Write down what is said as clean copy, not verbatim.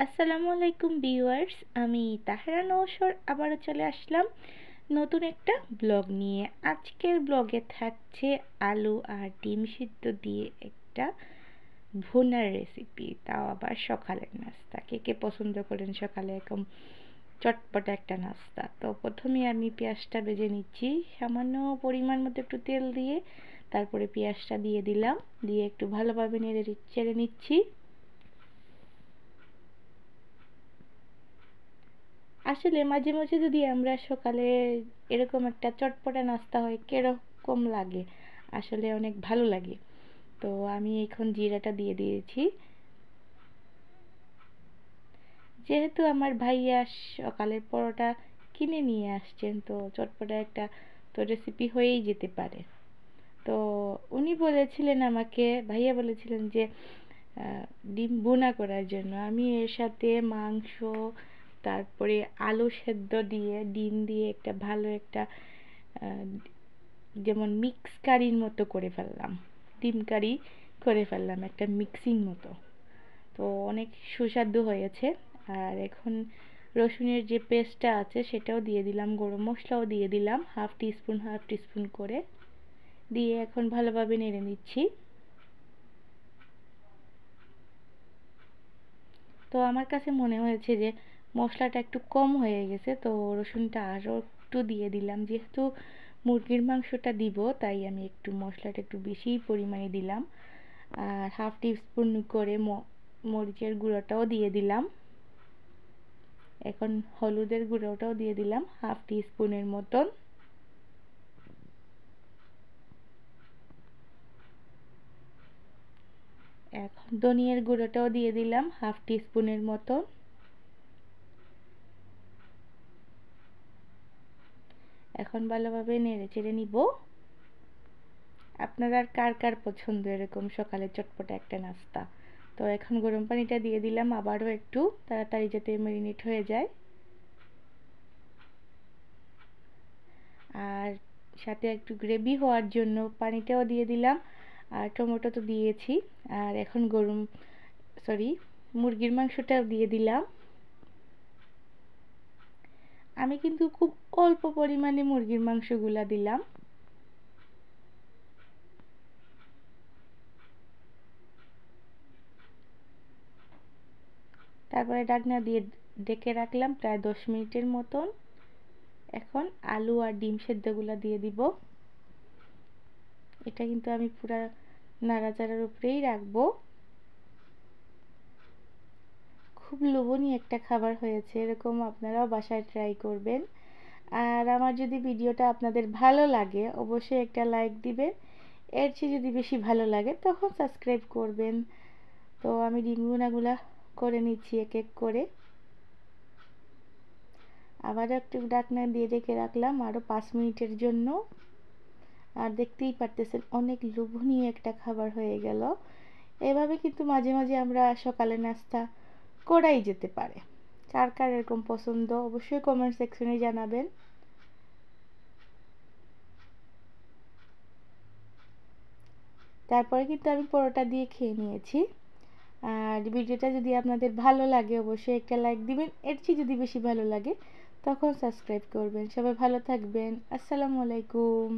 আসসালামু আলাইকুম ভিউয়ার্স, আমি তাহেরা নওশর আবারও চলে আসলাম নতুন একটা ব্লগ নিয়ে। আজকের ব্লগে থাকছে আলু আর ডিম সিদ্ধ দিয়ে একটা ভুনার রেসিপি, তাও আবার সকালের নাস্তা। কে কে পছন্দ করেন সকালে এরকম চটপটা একটা নাস্তা? তো প্রথমে আমি পেঁয়াজটা ভেজে নিচ্ছি, সামান্য পরিমাণ মতো একটু তেল দিয়ে। তারপরে পেঁয়াজটা দিয়ে দিলাম, দিয়ে একটু ভালোভাবে নেড়ে চেড়ে নিচ্ছি। আসলে মাঝে মাঝে যদি আমরা সকালে এরকম একটা চটপটা নাস্তা হয় কিরকম লাগে, আসলে অনেক ভালো লাগে। তো আমি এখন জিরাটা দিয়ে দিয়েছি। যেহেতু আমার ভাইয়া সকালের পরোটা কিনে নিয়ে আসছেন, তো চটপটা একটা তো রেসিপি হয়েই যেতে পারে। তো উনি বলেছিলেন, আমাকে ভাইয়া বলেছিলেন যে ডিম ভুনা করার জন্য। আমি এর সাথে মাংস, তারপরে আলু সেদ্ধ দিয়ে ডিম দিয়ে একটা ভালো একটা আহ, যেমন মিক্স কারির মতো করে ফেললাম, ডিম কারি করে ফেললাম একটা মিক্সিং মতো। তো অনেক সুস্বাদু হয়েছে। আর এখন রসুনের যে পেস্টটা আছে সেটাও দিয়ে দিলাম, গরম মশলাও দিয়ে দিলাম হাফ টি স্পুন করে দিয়ে এখন ভালোভাবে নেড়ে নিচ্ছি। তো আমার কাছে মনে হয়েছে যে মশলাটা একটু কম হয়ে গেছে, তো রসুনটা আরও একটু দিয়ে দিলাম। যেহেতু মুরগির মাংসটা দিব, তাই আমি একটু মশলাটা একটু বেশি পরিমাণে দিলাম। আর হাফ টি স্পুন করে মরিচের গুঁড়োটাও দিয়ে দিলাম। এখন হলুদের গুঁড়োটাও দিয়ে দিলাম হাফ টি স্পুনের মতন। এখন ধনিয়ার গুঁড়োটাও দিয়ে দিলাম হাফ টি স্পুনের মতন। এখন ভালোভাবে নেড়ে চেড়ে নিব। আপনারা কার কার পছন্দ এরকম সকালে চটপটা একটা নাস্তা? তো এখন গরম পানিটা দিয়ে দিলাম আবারও একটু তাড়াতাড়ি যাতে ম্যারিনেট হয়ে যায়। আর সাথে একটু গ্রেভি হওয়ার জন্য পানিটাও দিয়ে দিলাম, আর টমেটো তো দিয়েছি। আর এখন মুরগির মাংসটাও দিয়ে দিলাম। আমি কিন্তু খুব অল্প পরিমাণে মুরগির মাংসগুলা দিলাম। তারপরে ঢাকনা দিয়ে ঢেকে রাখলাম প্রায় 10 মিনিটের মতন। এখন আলু আর ডিম সেদ্ধগুলো দিয়ে দিব। এটা কিন্তু আমি পুরা নাড়াচাড়ার উপরেই রাখবো। খুব লোভনীয় একটা খাবার হয়েছে, এরকম আপনারাও বাসায় ট্রাই করবেন। আর আমার যদি ভিডিওটা আপনাদের ভালো লাগে অবশ্যই একটা লাইক দিবেন। এর চেয়ে যদি বেশি ভালো লাগে তখন সাবস্ক্রাইব করবেন। তো আমি ডিম ভুনাগুলা করে নিচ্ছি এক এক করে। আবার একটু ঢাকনা দিয়ে ঢেকে রাখলাম আরও 5 মিনিটের জন্য। আর দেখতেই পারতেছেন অনেক লোভনীয় একটা খাবার হয়ে গেল। এভাবে কিন্তু মাঝে মাঝে আমরা সকালে নাস্তা করাই যেতে পারে। কার কার এরকম পছন্দ অবশ্যই কমেন্ট সেকশনে জানাবেন। তারপরে কিন্তু আমি পরোটা দিয়ে খেয়ে নিয়েছি। আর ভিডিওটা যদি আপনাদের ভালো লাগে অবশ্যই একটা লাইক দিবেন। এর চেয়ে যদি বেশি ভালো লাগে তখন সাবস্ক্রাইব করবেন। সবাই ভালো থাকবেন। আসসালামু আলাইকুম।